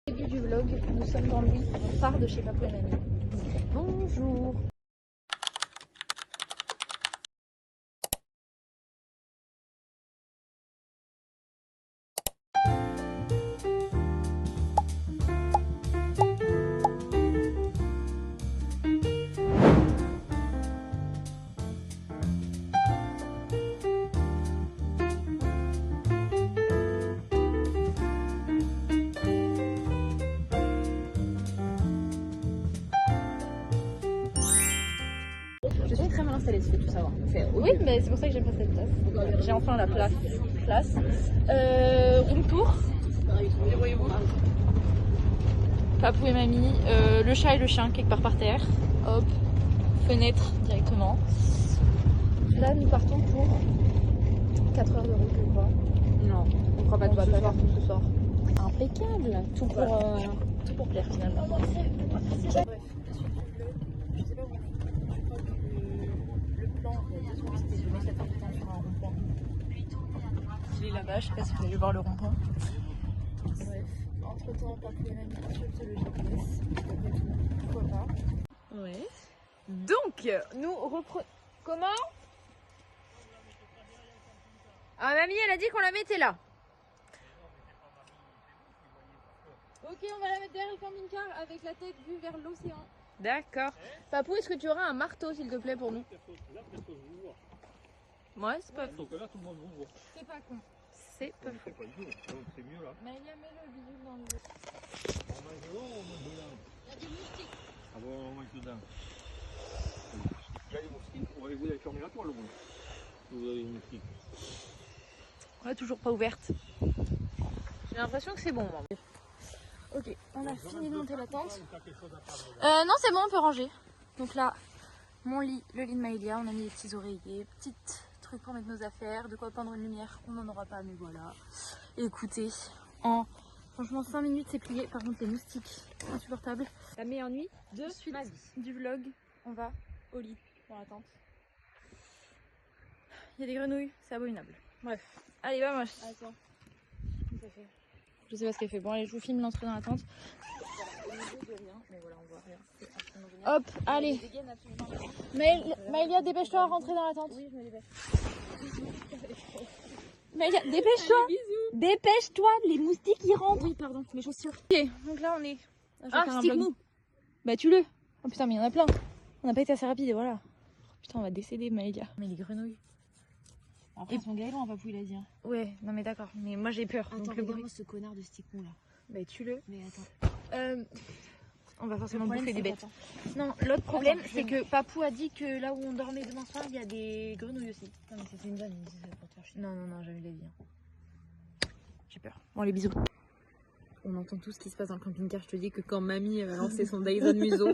Début du vlog, nous sommes dans Louis, on part de chez Papou et Mamie. Bonjour. Je suis très mal installée, tu fais tout savoir. Oui, mais c'est pour ça que j'aime pas cette place. J'ai enfin la place. Room tour. Papou et Mamie, le chat et le chien quelque part par terre. Hop, fenêtre directement. Là, nous partons pour 4 heures de route, je crois. Non, on croit pas tout ce soir. Impeccable. Tout pour plaire finalement. Bref, la suite du vlog. Je sais pas où on est. Je crois que le plan, il y a 2 secondes, c'était de mettre la porte de temps sur un rond-point. Il est là-bas, je sais pas si vous allez voir le rond-point. Bref, entre-temps, Papou et Mamie consultent le GPS. Après tout, pourquoi pas. Ouais. Donc, nous reprenons... Comment? Ah, Mamie, elle a dit qu'on la mettait là. Ok, on va la mettre derrière le camping-car avec la tête vue vers l'océan. D'accord. Papou, est-ce que tu auras un marteau, s'il te plaît, pour nous? Ouais, c'est pas faux. C'est pas con. C'est pas faux. C'est mieux là. Mais il y a le bisou dans le... On mange de l'eau ou on mange dedans? Il y a des moustiques. Ah bon, on mange dedans. Il y a des moustiques. Vous avez fermé la toile au moins. Vous avez des moustiques. Ouais, toujours pas ouverte. J'ai l'impression que c'est bon, moi. Ok, on a fini de monter la tente. Non, c'est bon, on peut ranger. Donc là, mon lit, le lit de Maëlia, on a mis des petits oreillers, petits trucs pour mettre nos affaires, de quoi peindre une lumière, on n'en aura pas, mais voilà. Écoutez, en franchement 5 minutes c'est plié, par contre les moustiques, insupportables. La meilleure nuit de suite du vlog, on va au lit dans la tente. Il y a des grenouilles, c'est abominable. Bref, allez, va moche. Attends, qu'est-ce que ça fait? Je sais pas ce qu'elle fait. Bon, allez, je vous filme l'entrée dans la tente. Hop, allez. Maëlia, dépêche-toi à rentrer dans la tente. Oui, je me dépêche. Maëlia, dépêche-toi. Dépêche-toi, les moustiques ils rentrent. Oui, pardon, mes chaussures. Ok, donc là on est. Stick mou. Bah, tue-le. Oh putain, mais il y en a plein. On n'a pas été assez rapide et voilà. Putain, on va décéder, Maëlia. Mais les grenouilles. Après, ils sont galants, Papou, il a dit. Ouais, non, mais d'accord. Mais moi, j'ai peur. Attends, regarde-moi ce connard de stick-mou là. Bah, tue-le. Mais attends. On va forcément bouffer des bêtes. Non, l'autre problème, c'est que Papou a dit que là où on dormait demain soir, il y a des grenouilles aussi. Non, mais c'est une vanne, il me dit ça pour te faire chier. Non, jamais de la vie. J'ai peur. Bon, les bisous. On entend tout ce qui se passe dans le camping-car. Je te dis que quand mamie va lancer son Dyson Museau,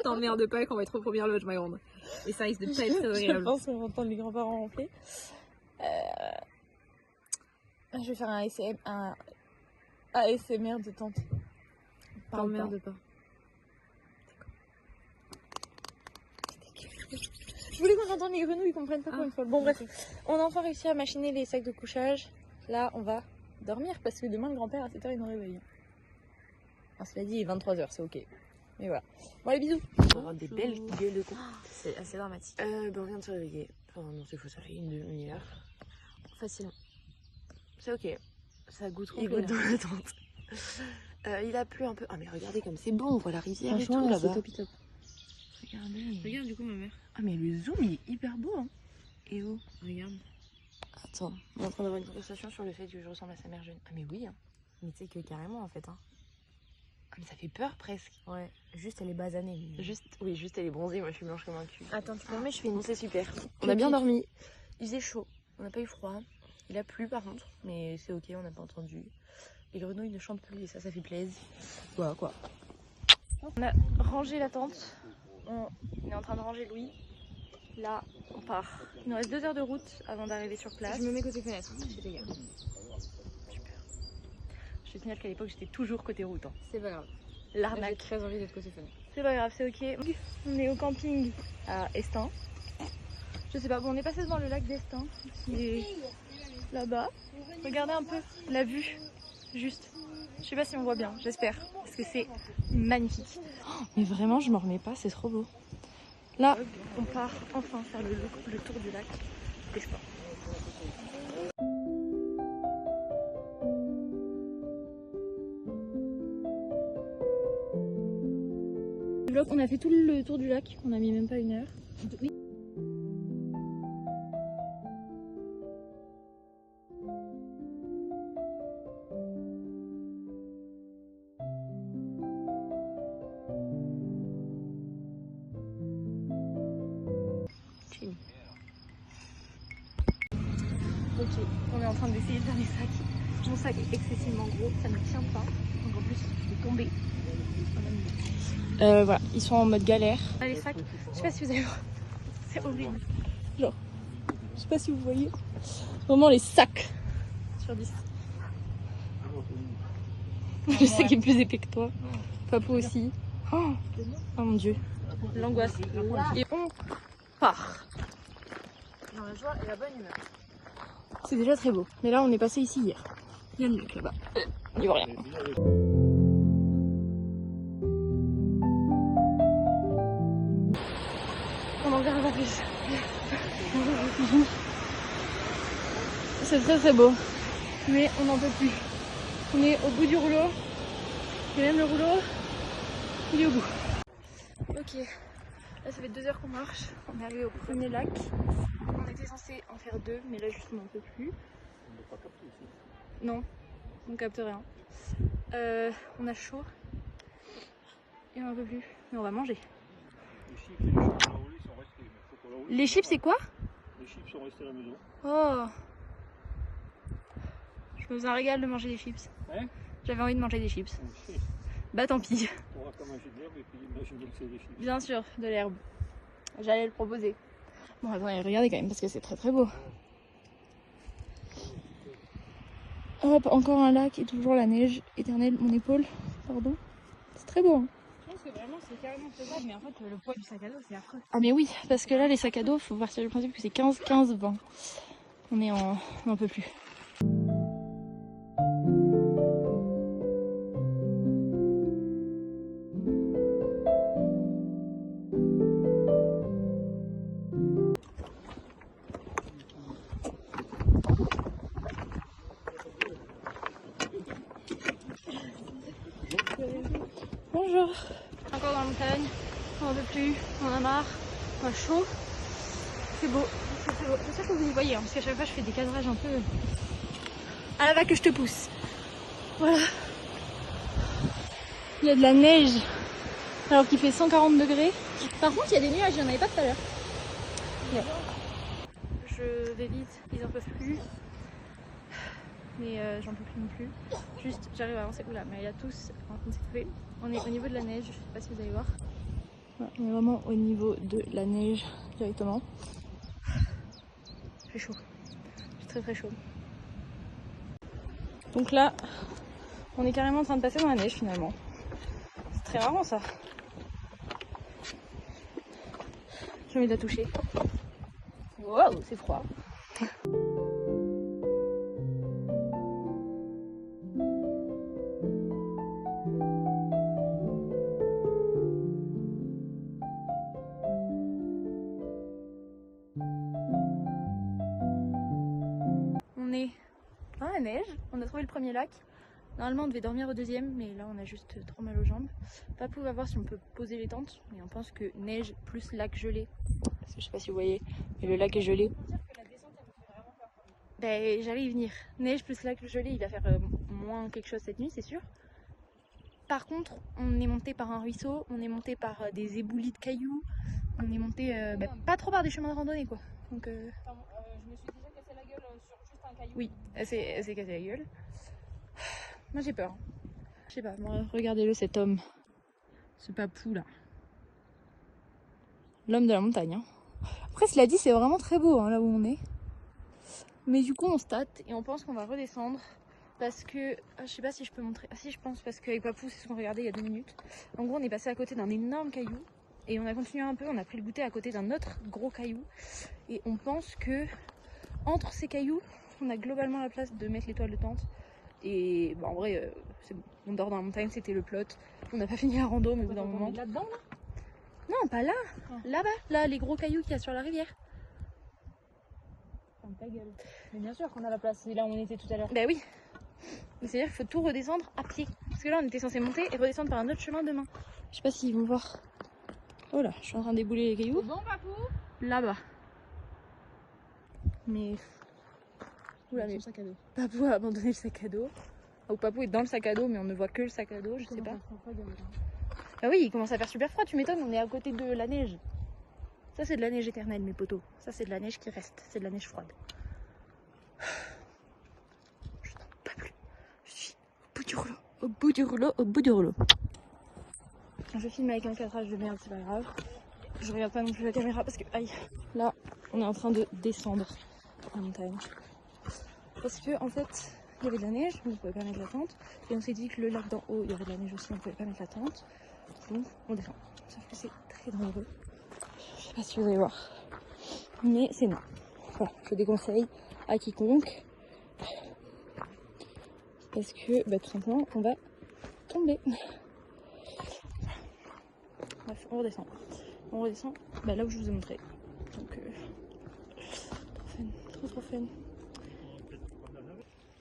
t'emmerdes pas qu'on va être au premier loge, ma grande. Et ça risque de pas être très agréable. Je pense qu'on va entendre les grands-parents ronfler. Je vais faire un ASMR de tante. T'emmerdes pas. Je voulais qu'on entende les grenouilles, ils comprennent pas quoi une fois. Bon, bref, on a enfin réussi à machiner les sacs de couchage. Là, on va dormir parce que demain, le grand-père à 7h il nous réveille. Alors, cela dit, il est 23h, c'est ok. Mais voilà. Bon, allez, bisous. On aura des belles gueules de con. C'est assez dramatique. On vient de se réveiller. Enfin, non, c'est faux, ça fait une demi-heure. Facilement. C'est ok. Ça goûte trop dans la tente. Il a plu un peu. Ah, mais regardez comme c'est bon, on voit la rivière et tout là-bas. C'est top. Regardez. Regarde du coup, ma mère. Ah, mais le zoom il est hyper beau, hein. Et où? Regarde. Attends, on est en train d'avoir une conversation sur le fait que je ressemble à sa mère jeune. Ah, mais oui, hein. Mais tu sais que carrément en fait, hein. Ah, mais ça fait peur presque. Ouais, juste elle est basanée. Mais... Juste elle est bronzée, moi je suis blanche comme un cul. Attends, tu permets, je fais une. Bon, c'est super. On a bien dormi. Il faisait chaud, on n'a pas eu froid. Il a plu par contre, mais c'est ok, on n'a pas entendu. Les grenouilles ne chantent plus et ça fait plaisir. Voilà quoi. On a rangé la tente. On est en train de ranger Louis. Là, on part. Il nous reste 2 heures de route avant d'arriver sur place. Je me mets côté fenêtre, je dégage. Super. Je te signale qu'à l'époque, j'étais toujours côté route. Hein. C'est pas grave. L'arnaque. J'ai très envie d'être côté fenêtre. C'est pas grave, c'est ok. On est au camping à Estaing. Je sais pas, bon, on est passé devant le lac d'Estaing, qui est là-bas. Regardez un peu la vue, juste. Je sais pas si on voit bien, j'espère, parce que c'est magnifique. Oh, mais vraiment, je m'en remets pas, c'est trop beau. Là, on part enfin faire le tour du lac des sports. On a fait tout le tour du lac, on a mis même pas 1 heure. Ok, on est en train d'essayer de faire des sacs. Mon sac est excessivement gros, ça ne tient pas. Donc en plus, je vais tomber. Voilà, ils sont en mode galère. Les sacs, je sais pas si vous allez voir, c'est horrible. Genre, je sais pas si vous voyez. Vraiment les sacs sur 10. Le sac est plus épais que toi. Papou aussi. Oh mon dieu, l'angoisse. Et on part. Dans la joie et la bonne humeur. C'est déjà très beau. Mais là, on est passé ici hier. Il y a le lac là-bas. Il n'y voit rien. On en verra pas plus. C'est très très beau. Mais on n'en peut plus. On est au bout du rouleau. Et même le rouleau, il est au bout. Ok. Là, ça fait 2 heures qu'on marche. On est arrivé au premier lac. On était censé en faire 2, mais là, juste, on n'en peut plus. On ne peut pas capter ici. Non, on capte rien. On a chaud. Et on n'en peut plus. Mais on va manger. Les chips et les chocolats au lait sont restés. Les chips, c'est quoi? Les chips sont restés à la maison. Oh! Je me faisais un régal de manger des chips. Hein? J'avais envie de manger des chips. Okay. Bah tant pis. On va pas manger de l'herbe et puis imaginer que c'est des chips. Bien sûr, de l'herbe. J'allais le proposer. Bon, attendez, regardez quand même parce que c'est très très beau. Hop, encore un lac et toujours la neige éternelle. Mon épaule, pardon. C'est très beau. Hein. Je pense que vraiment c'est carrément faisable, mais en fait le poids du sac à dos c'est affreux. Ah mais oui, parce que là les sacs à dos, faut partir du principe que c'est 15, 15, 20. On est en... on n'en peut plus. Bonjour. Encore dans la montagne, on n'en peut plus, on en a marre, on a chaud. C'est beau, c'est très beau. J'espère que vous y voyez, hein, parce qu'à chaque fois je fais des cadrages un peu... À la va que je te pousse. Voilà. Il y a de la neige, alors qu'il fait 140 degrés. Par contre, il y a des nuages, il n'y en avait pas tout à l'heure. Ouais. Je vais vite, ils en peuvent plus. Mais j'en peux plus non plus. Juste, j'arrive à avancer. Oula, mais il y a tous en train de s'étouffer. On est au niveau de la neige, je sais pas si vous allez voir. Ouais, on est vraiment au niveau de la neige directement. J'ai chaud. J'ai très très chaud. Donc là, on est carrément en train de passer dans la neige finalement. C'est très marrant ça. J'ai envie de la toucher. Wow, c'est froid. On est dans la neige, on a trouvé le premier lac. Normalement on devait dormir au deuxième, mais là on a juste trop mal aux jambes. Papou va voir si on peut poser les tentes, mais on pense que neige plus lac gelé. Parce que je sais pas si vous voyez, mais le lac est gelé. Ben j'allais y venir. Neige plus lac gelé, il va faire moins quelque chose cette nuit, c'est sûr. Par contre, on est monté par un ruisseau, on est monté par des éboulis de cailloux, on est monté pas trop par des chemins de randonnée quoi. Donc je me suis déjà cassé la gueule sur juste un caillou. oui, elle s'est cassée la gueule. Moi j'ai peur. Je sais pas, moi, regardez-le cet homme. Ce papou là. L'homme de la montagne. Hein. Après cela dit, c'est vraiment très beau hein, là où on est. Mais du coup on se tâte et on pense qu'on va redescendre. Parce que, je sais pas si je peux montrer, ah si je pense, parce qu'avec Papou c'est ce qu'on regardait il y a 2 minutes. En gros on est passé à côté d'un énorme caillou. Et on a continué un peu, on a pris le goûter à côté d'un autre gros caillou. Et on pense que entre ces cailloux, on a globalement la place de mettre l'étoile de tente. Et bah, en vrai, c'est bon. On dort dans la montagne, c'était le plot. On n'a pas fini la rando, mais au bout d'un moment. Là-dedans, là? Non, pas là. Ah. Là-bas, là, les gros cailloux qu'il y a sur la rivière. Ferme ta gueule. Mais bien sûr qu'on a la place, c'est là où on était tout à l'heure. Bah oui. Mais c'est-à-dire qu'il faut tout redescendre à pied. Parce que là, on était censé monter et redescendre par un autre chemin demain. Je sais pas s'ils vont voir. Oh là, je suis en train de débouler les cailloux. Bon, papou? Là-bas. Mais. Oula, mais son sac à dos. Papou a abandonné le sac à dos. Ou Papou est dans le sac à dos, mais on ne voit que le sac à dos, je sais pas. Ah oui, il commence à faire super froid, tu m'étonnes, on est à côté de la neige. Ça, c'est de la neige éternelle, mes potos. Ça, c'est de la neige qui reste. C'est de la neige froide. Je n'en peux plus. Je suis au bout du rouleau. Au bout du rouleau, au bout du rouleau. Je filme avec un cadrage de merde, c'est pas grave. Je regarde pas non plus la caméra parce que, aïe, là, on est en train de descendre la montagne. Parce que, en fait, il y avait de la neige, on ne pouvait pas mettre la tente. Et on s'est dit que le lac d'en haut, il y avait de la neige aussi, on ne pouvait pas mettre la tente. Donc, on descend. Sauf que c'est très dangereux. Je sais pas si vous allez voir. Mais c'est non. Voilà, je déconseille à quiconque. Parce que, bah, tout simplement, on va tomber. Bref, on redescend. On redescend bah, là où je vous ai montré. Donc, trop fun.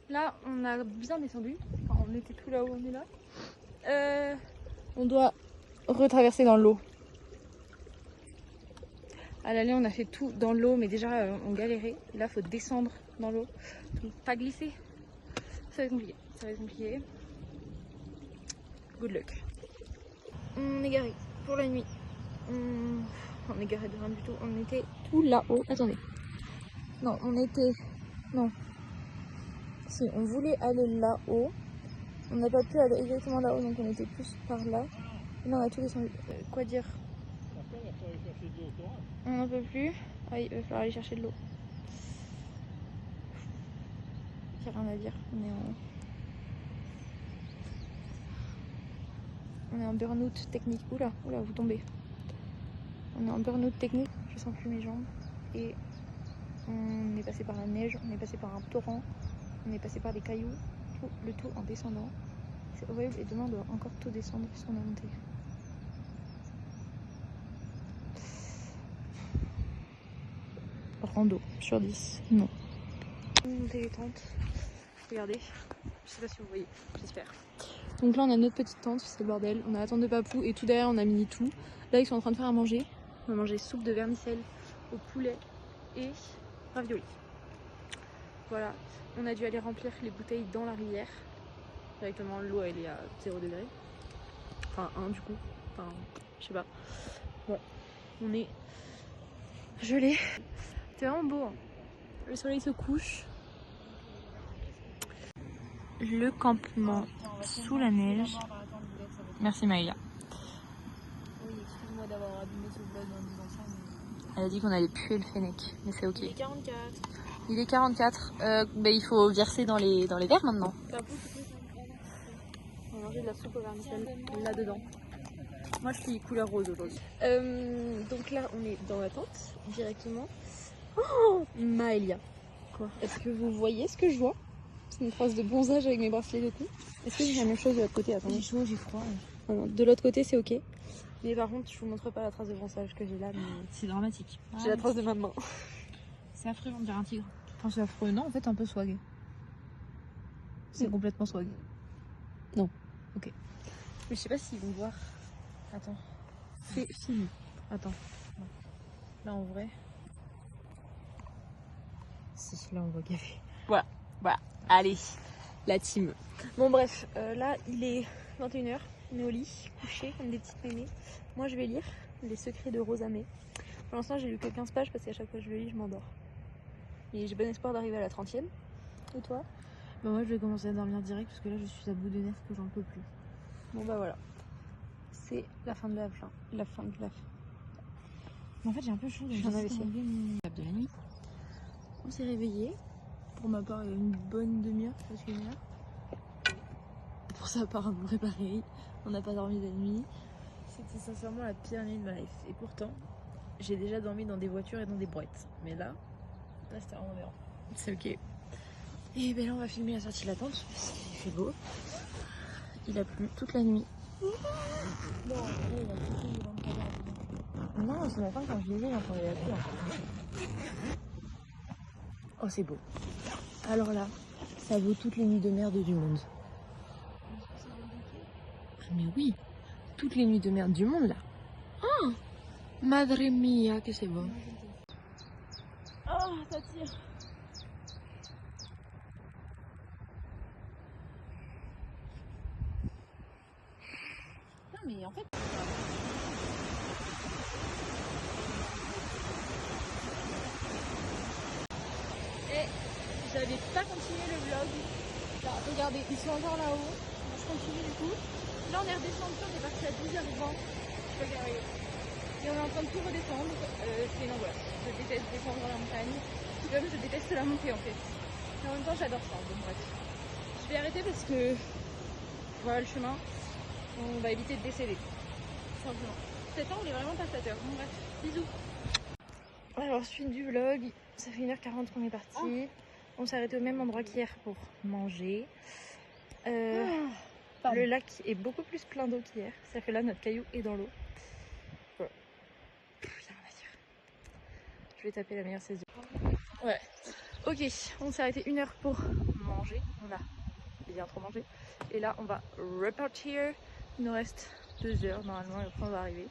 Là, on a bien descendu. Enfin, on était tout là-haut, on est là. On doit retraverser dans l'eau. À l'aller, on a fait tout dans l'eau, mais déjà, on galérait. Et là, il faut descendre dans l'eau. Donc, pas glisser. Ça va être compliqué. Ça va être compliqué. Good luck. On est garé pour la nuit. On est garé de rien du tout. On était tout là-haut. Attendez. Non, on était... Non. Si, on voulait aller là-haut. On n'a pas pu aller exactement là-haut, donc on était plus par là. Et là, on a tout descendu. Quoi dire? On n'en peut plus. Ah, il va falloir aller chercher de l'eau. Il n'y a rien à dire. On est en burn-out technique. Oula, vous tombez. On est en burn-out technique. Je sens plus mes jambes. Et on est passé par la neige, on est passé par un torrent, on est passé par des cailloux. Le tout en descendant. C'est horrible et demain on doit encore tout descendre puisqu'on a monté. Rando sur 10, non. On a monté les tentes. Regardez, je sais pas si vous voyez, j'espère. Donc là on a notre petite tente, c'est le bordel. On a la tente de Papou et tout derrière on a mis tout. Là ils sont en train de faire à manger. On va manger soupe de vermicelle au poulet et raviolis. Voilà, on a dû aller remplir les bouteilles dans la rivière. Directement, l'eau elle est à 0 degré. Enfin 1 du coup. Enfin, je sais pas. Ouais. On est gelé. C'est vraiment beau. Hein. Le soleil se couche. Le campement sous la neige. Merci Maïla. Oui, excuse-moi d'avoir abîmé ce vlog en disant ça. Mais... Elle a dit qu'on allait puer le fennec, mais c'est ok. Il est 44. Il est 44. Bah, il faut verser dans les verres maintenant. On va manger de la soupe au vermicelle là-dedans. Moi je suis couleur rose aujourd'hui. Donc là on est dans la tente directement. Oh Maëlia. Quoi? Est-ce que vous voyez ce que je vois? C'est une phrase de bronzage avec mes bracelets de cou. Est-ce que j'ai la même chose de l'autre côté? Attendez. J'ai chaud, j'ai froid. Non, de l'autre côté c'est ok. Mais par contre je vous montre pas la trace de bronzage que j'ai là. Mais... C'est dramatique. J'ai la trace de ma main. C'est affreux, on dirait un tigre. Enfin c'est affreux, non en fait un peu swag. C'est complètement swag. Non. Ok. Mais je sais pas s'ils vont voir. Attends. C'est fini. Attends. Là en vrai. Si, là on voit gavé. Voilà. Allez, la team. Bon bref, là il est 21h. On est au lit, couché comme des petites mémés. Moi je vais lire Les secrets de Rosa May. Pour l'instant j'ai lu que 15 pages parce qu'à chaque fois que je le lis je m'endors. Et j'ai bon espoir d'arriver à la 30e. Et toi? Bah moi je vais commencer à dormir direct parce que là je suis à bout de nerfs que j'en peux plus. Bon bah voilà. C'est la fin de la fin. La fin de la fin. Mais en fait j'ai un peu chaud. J'en avais essayé. De la nuit. On s'est réveillé. Pour ma part il y a une bonne demi-heure, presque une heure. Pour sa part à peu près pareil. On n'a pas dormi de nuit. C'était sincèrement la pire nuit de ma life. Et pourtant, j'ai déjà dormi dans des voitures et dans des brouettes. Mais là c'était vraiment bien. C'est ok. Et ben là on va filmer la sortie de la tente. Il fait beau. il a plu toute la nuit. Non, ce matin quand je l'ai vu, j'entendais la pluie. Oh, c'est beau. Alors là, ça vaut toutes les nuits de merde du monde. Ah mais oui, toutes les nuits de merde du monde là. Oh, madre mia, que c'est bon. Oh, ça tire. Non mais en fait... J'avais pas continué le vlog. Là, regardez, ils sont encore là-haut. Je continue du coup. Là, on est redescendu, on est parti à 10h20. Je peux y arriver. Et on est en train de tout redescendre. C'est une angoisse. Je déteste descendre dans la montagne. Tout comme je déteste la montée en fait. Mais en même temps, j'adore ça. Donc bref. Je vais arrêter parce que voilà le chemin. On va éviter de décéder. Simplement. Cet temps, on est vraiment pas flatteur. Bon bref, bisous. Alors, suite du vlog. Ça fait 1h40 qu'on est parti. On s'est arrêté au même endroit qu'hier pour manger. Le lac est beaucoup plus plein d'eau qu'hier. C'est-à-dire que là, notre caillou est dans l'eau. Voilà. Y'a rien à dire. Je vais taper la meilleure saison. Ouais. Ok, on s'est arrêté 1 heure pour manger. On a bien trop mangé. Et là, on va repartir. Il nous reste 2 heures normalement et après on va arriver.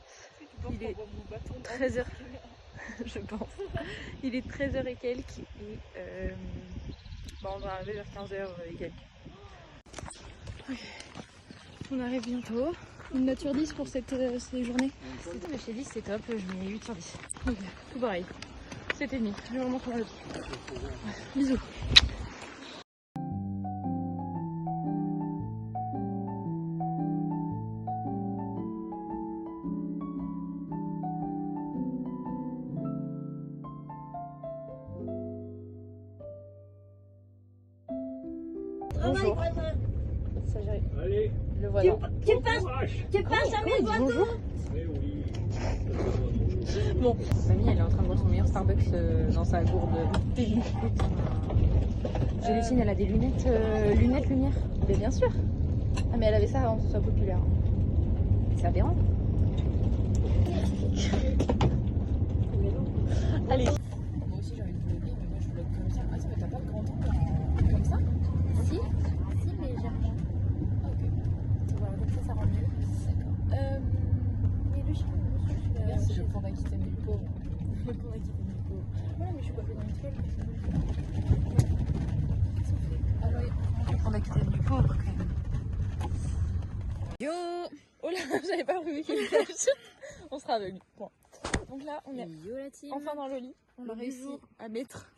Il est 13h. Je pense. Il est 13h et quelques. Et on va arriver vers 15h et quelques. Okay. On arrive bientôt. Une note sur 10 pour cette journée. Mais chez 10 c'est top, je mets 8 sur 10. Okay. Tout pareil. 7,5. J'ai vraiment trop mal. Bisous. Bonjour. Ça gère. Allez. Le voilà. Tu passes à mes Bonjour. Oui. Bon. Mamie, elle est en train de boire son meilleur Starbucks dans sa gourde. Jélissine, elle a des lunettes, lunettes lumière. Mais bien sûr. Ah mais elle avait ça avant que ce soit populaire. C'est aberrant. Allez. Moi aussi j'ai envie de vlogger, mais moi je vlog comme ça. Ah, mais t'as pas le grand angle comme ça? Si, mais légèrement. Ok. Voilà, comme ça rend mieux. D'accord. Mais le chien, merci, je prends Aquitaine du pauvre. Je prends Aquitaine du pauvre. Voilà, mais je suis pas fait dans une toile. Alors, je prends Aquitaine du pauvre quand même. Yo! Oh là, j'avais pas prévu qu'il y ait on sera aveugle. Bon. Donc là, on est enfin dans le lit. On a réussi à mettre.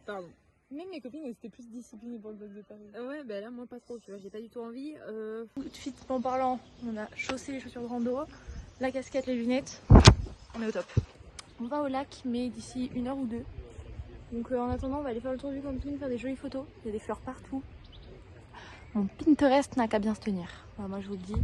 Pardon. Même mes copines, elles étaient plus disciplinées pour le vlog de Paris. Ouais, bah là, moi pas trop, tu vois, j'ai pas du tout envie. Outfit en parlant, on a chaussé les chaussures de rando, la casquette, les lunettes. On est au top. On va au lac, mais d'ici 1 heure ou 2. Donc en attendant, on va aller faire le tour du camping, faire des jolies photos. Il y a des fleurs partout. Mon Pinterest n'a qu'à bien se tenir. Enfin, moi je vous le dis.